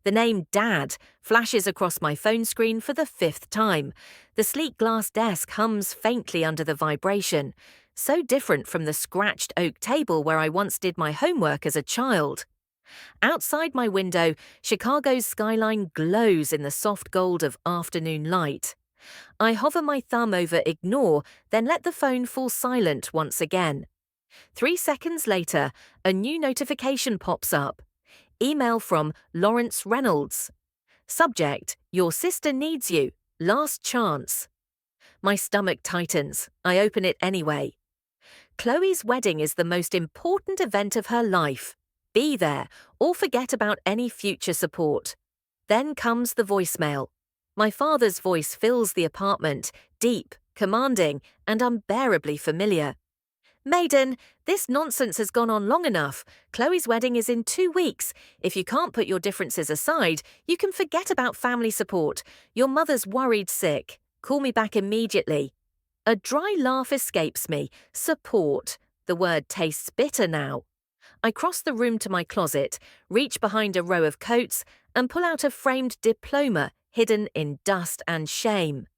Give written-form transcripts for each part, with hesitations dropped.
The name Dad flashes across my phone screen for the fifth time. The sleek glass desk hums faintly under the vibration, so different from the scratched oak table where I once did my homework as a child. Outside my window, Chicago's skyline glows in the soft gold of afternoon light. I hover my thumb over ignore, then let the phone fall silent once again. 3 seconds later, a new notification pops up. Email from Lawrence Reynolds. Subject: Your sister needs you. Last chance. My stomach tightens. I open it anyway. Chloe's wedding is the most important event of her life. Be there, or forget about any future support. Then comes the voicemail. My father's voice fills the apartment, deep, commanding, and unbearably familiar. Maiden, this nonsense has gone on long enough. Chloe's wedding is in 2 weeks. If you can't put your differences aside, you can forget about family support. Your mother's worried sick. Call me back immediately. A dry laugh escapes me. Support. The word tastes bitter now. I cross the room to my closet, reach behind a row of coats, and pull out a framed diploma hidden in dust and shame.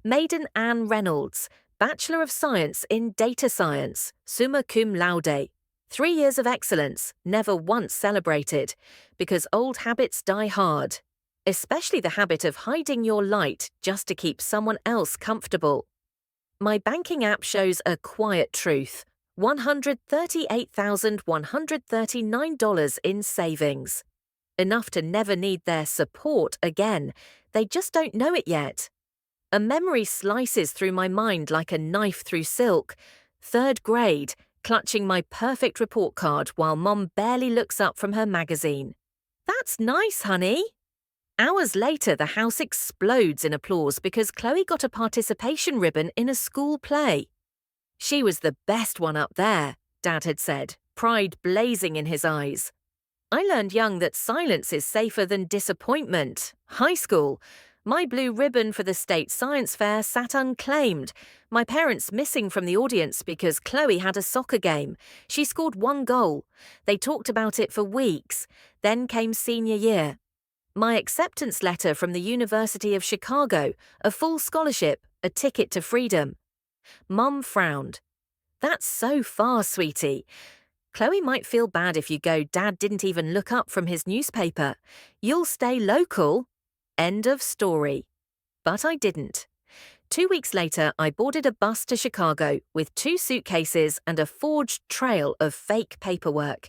Maiden Anne Reynolds, Bachelor of Science in Data Science, summa cum laude. 3 years of excellence, never once celebrated, because old habits die hard. Especially the habit of hiding your light just to keep someone else comfortable. My banking app shows a quiet truth. $138,139 in savings. Enough to never need their support again. They just don't know it yet. A memory slices through my mind like a knife through silk. 3rd grade, clutching my perfect report card while Mom barely looks up from her magazine. That's nice, honey. Hours later, the house explodes in applause because Chloe got a participation ribbon in a school play. She was the best one up there, Dad had said, pride blazing in his eyes. I learned young that silence is safer than disappointment. High school. My blue ribbon for the state science fair sat unclaimed, my parents missing from the audience because Chloe had a soccer game. She scored 1 goal. They talked about it for weeks. Then came senior year. My acceptance letter from the University of Chicago, a full scholarship, a ticket to freedom. Mum frowned. That's so far, sweetie. Chloe might feel bad if you go. Dad didn't even look up from his newspaper. You'll stay local. End of story. But I didn't. 2 weeks later, I boarded a bus to Chicago with 2 suitcases and a forged trail of fake paperwork.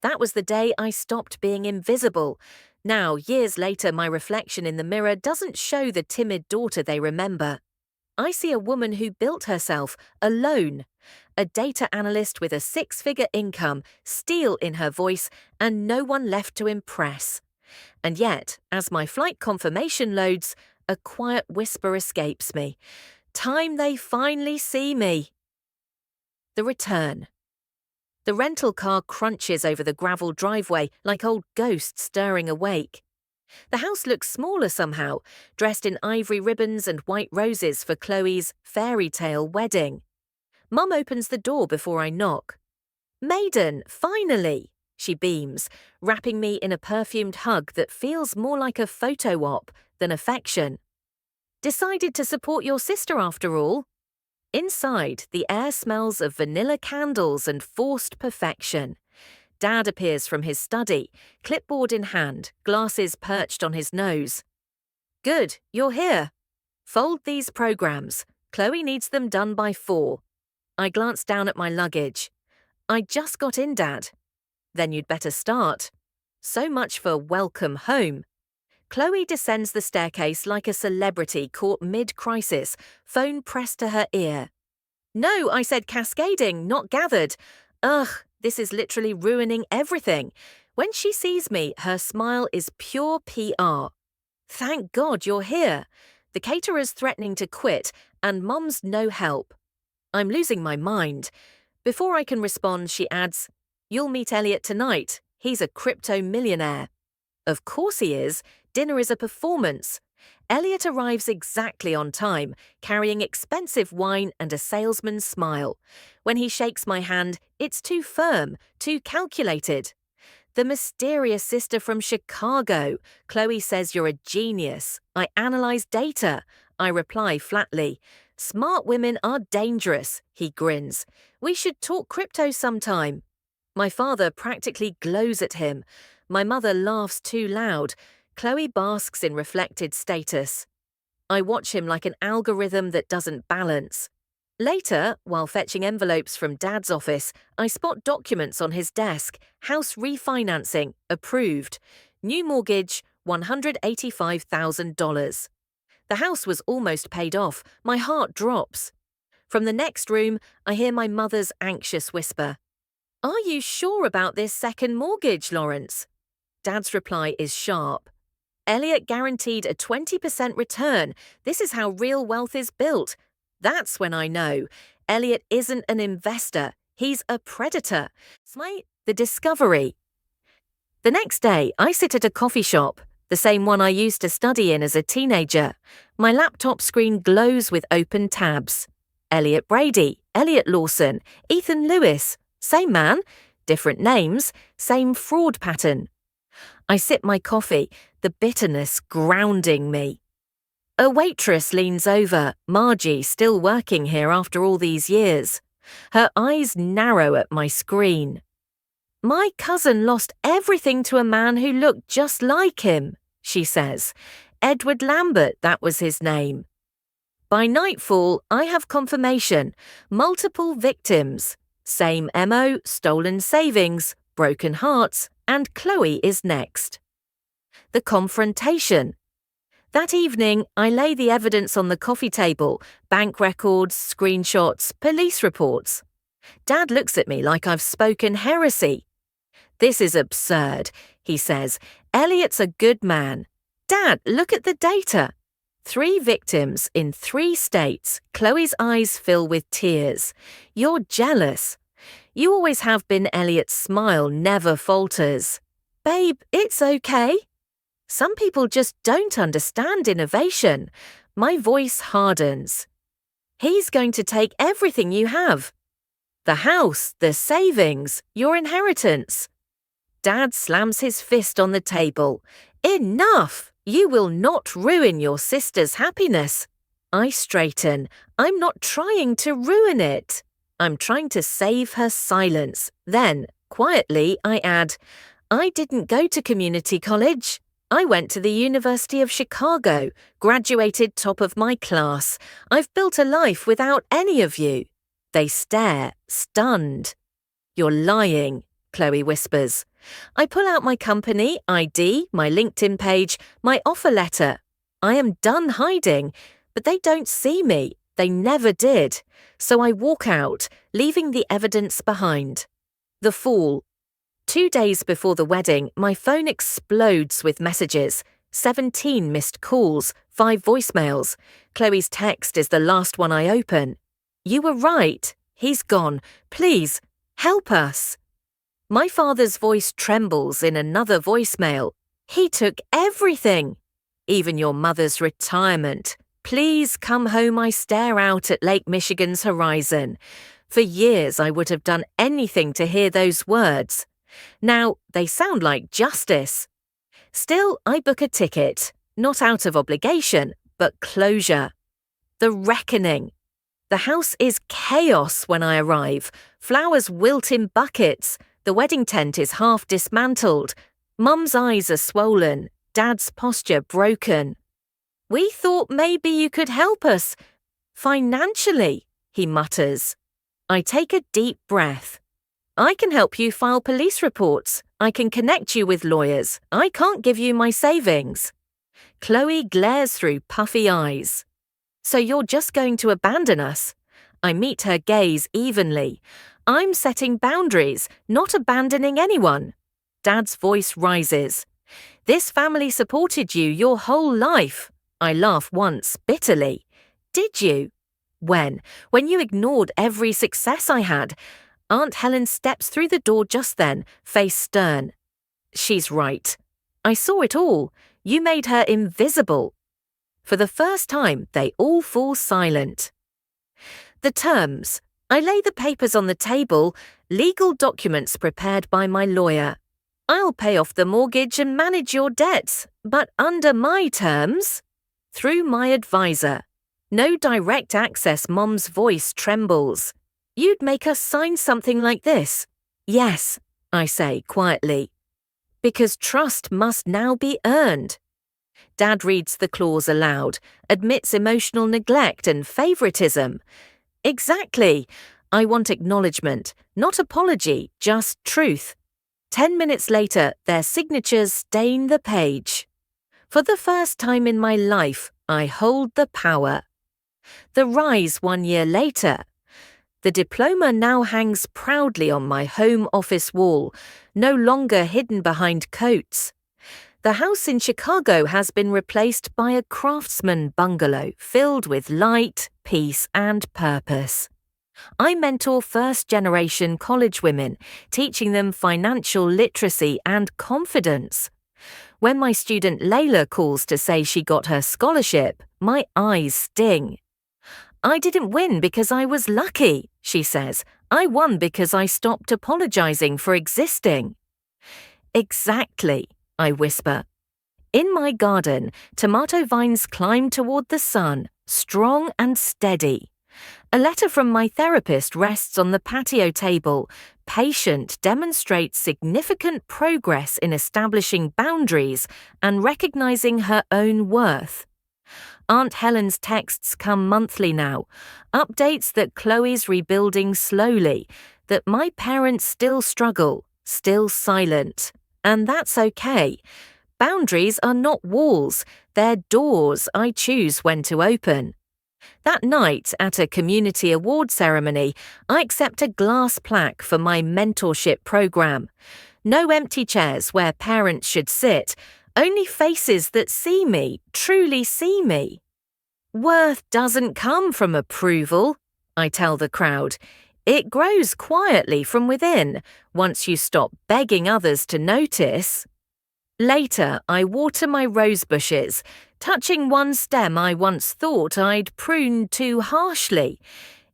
That was the day I stopped being invisible. Now, years later, my reflection in the mirror doesn't show the timid daughter they remember. I see a woman who built herself alone, a data analyst with a 6-figure income, steel in her voice, and no one left to impress. And yet, as my flight confirmation loads, a quiet whisper escapes me. Time they finally see me. The return. The rental car crunches over the gravel driveway like old ghosts stirring awake. The house looks smaller somehow, dressed in ivory ribbons and white roses for Chloe's fairy tale wedding. Mum opens the door before I knock. Maiden, finally! She beams, wrapping me in a perfumed hug that feels more like a photo op than affection. Decided to support your sister after all? Inside, the air smells of vanilla candles and forced perfection. Dad appears from his study, clipboard in hand, glasses perched on his nose. Good, you're here. Fold these programs. Chloe needs them done by 4. I glance down at my luggage. I just got in, Dad. Then you'd better start. So much for welcome home. Chloe descends the staircase like a celebrity caught mid-crisis, phone pressed to her ear. No, I said cascading, not gathered. Ugh, this is literally ruining everything. When she sees me, her smile is pure PR. Thank God you're here. The caterer's threatening to quit, and Mum's no help. I'm losing my mind. Before I can respond, she adds, You'll meet Elliot tonight. He's a crypto millionaire. Of course he is. Dinner is a performance. Elliot arrives exactly on time, carrying expensive wine and a salesman's smile. When he shakes my hand, it's too firm, too calculated. The mysterious sister from Chicago. Chloe says you're a genius. I analyze data. I reply flatly. Smart women are dangerous, he grins. We should talk crypto sometime. My father practically glows at him. My mother laughs too loud. Chloe basks in reflected status. I watch him like an algorithm that doesn't balance. Later, while fetching envelopes from Dad's office, I spot documents on his desk. House refinancing, approved. New mortgage, $185,000. The house was almost paid off. My heart drops. From the next room, I hear my mother's anxious whisper. Are you sure about this second mortgage, Lawrence? Dad's reply is sharp. Elliot guaranteed a 20% return. This is how real wealth is built. That's when I know. Elliot isn't an investor. He's a predator. The discovery. The next day, I sit at a coffee shop, the same one I used to study in as a teenager. My laptop screen glows with open tabs. Elliot Brady, Elliot Lawson, Ethan Lewis. Same man, different names, same fraud pattern. I sip my coffee, the bitterness grounding me. A waitress leans over, Margie still working here after all these years. Her eyes narrow at my screen. My cousin lost everything to a man who looked just like him, she says. Edward Lambert, that was his name. By nightfall, I have confirmation. Multiple victims. Same MO, stolen savings, broken hearts, and Chloe is next. The confrontation. That evening, I lay the evidence on the coffee table, bank records, screenshots, police reports. Dad looks at me like I've spoken heresy. This is absurd, he says. Elliot's a good man. Dad, look at the data. 3 victims in 3 states. Chloe's eyes fill with tears. You're jealous. You always have been. Elliot's smile never falters. Babe, it's okay. Some people just don't understand innovation. My voice hardens. He's going to take everything you have. The house, the savings, your inheritance. Dad slams his fist on the table. Enough! You will not ruin your sister's happiness. I straighten. I'm not trying to ruin it. I'm trying to save her silence. Then, quietly, I add, I didn't go to community college. I went to the University of Chicago, graduated top of my class. I've built a life without any of you. They stare, stunned. You're lying, Chloe whispers. I pull out my company ID, my LinkedIn page, my offer letter. I am done hiding, but they don't see me. They never did. So I walk out, leaving the evidence behind. The fall. 2 days before the wedding, my phone explodes with messages. 17 missed calls, 5 voicemails. Chloe's text is the last one I open. You were right. He's gone. Please, help us. My father's voice trembles in another voicemail. He took everything. Even your mother's retirement. Please come home. I stare out at Lake Michigan's horizon. For years I would have done anything to hear those words. Now they sound like justice. Still, I book a ticket, not out of obligation, but closure. The reckoning. The house is chaos when I arrive. Flowers wilt in buckets. The wedding tent is half dismantled. Mum's eyes are swollen. Dad's posture broken. We thought maybe you could help us. Financially, he mutters. I take a deep breath. I can help you file police reports. I can connect you with lawyers. I can't give you my savings. Chloe glares through puffy eyes. So you're just going to abandon us? I meet her gaze evenly. I'm setting boundaries, not abandoning anyone. Dad's voice rises. This family supported you your whole life. I laugh once, bitterly. Did you? When? When you ignored every success I had. Aunt Helen steps through the door just then, face stern. She's right. I saw it all. You made her invisible. For the first time, they all fall silent. The terms. I lay the papers on the table, legal documents prepared by my lawyer. I'll pay off the mortgage and manage your debts, but under my terms. Through my advisor. No direct access. Mom's voice trembles. You'd make us sign something like this? Yes, I say quietly. Because trust must now be earned. Dad reads the clause aloud, admits emotional neglect and favoritism. Exactly. I want acknowledgement, not apology, just truth. 10 minutes later, their signatures stain the page. For the first time in my life, I hold the power. The rise 1 year later. The diploma now hangs proudly on my home office wall, no longer hidden behind coats. The house in Chicago has been replaced by a craftsman bungalow filled with light, peace, and purpose. I mentor first-generation college women, teaching them financial literacy and confidence. When my student Layla calls to say she got her scholarship, my eyes sting. I didn't win because I was lucky, she says. I won because I stopped apologizing for existing. Exactly, I whisper. In my garden, tomato vines climb toward the sun, strong and steady. A letter from my therapist rests on the patio table. Patient demonstrates significant progress in establishing boundaries and recognizing her own worth. Aunt Helen's texts come monthly now, updates that Chloe's rebuilding slowly, that my parents still struggle, still silent. And that's okay. Boundaries are not walls, they're doors I choose when to open. That night, at a community award ceremony, I accept a glass plaque for my mentorship program. No empty chairs where parents should sit, only faces that see me, truly see me. Worth doesn't come from approval, I tell the crowd. It grows quietly from within, once you stop begging others to notice. Later, I water my rose bushes, touching one stem I once thought I'd pruned too harshly.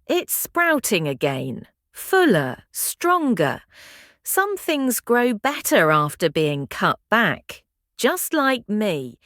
It's sprouting again, fuller, stronger. Some things grow better after being cut back, just like me.